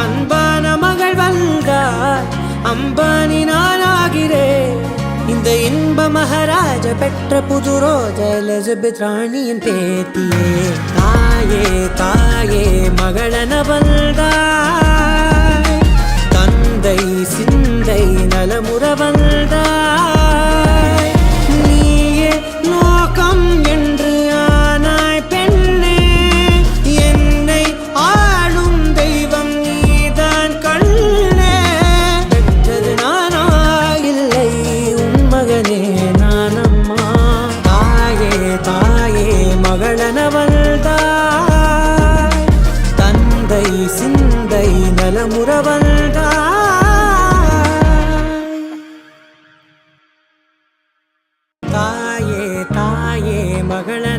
அன்பான மகள் வந்தார், அம்பானி நானாகிறேன். இந்த இன்ப மகாராஜ பெற்ற புது ரோஜ எலிசபெத் ராணியின் பேத்தியே. தாயே தாயே மகளன வந்தாய், தந்தை சிந்தை நலமுற வந்தாய். நீயே நோக்கம் என்று ஆனாய் பெண்ணே, என்னை ஆளும் தெய்வம் நீதான் கண்ணே. பெற்றது நானா இல்லை உன் மகனே நானம்மா. தாயே தாயே மகளன வந்தாய், தந்தை சிந்தை நலமுற வந்தாய். தாயே தாயே மகளன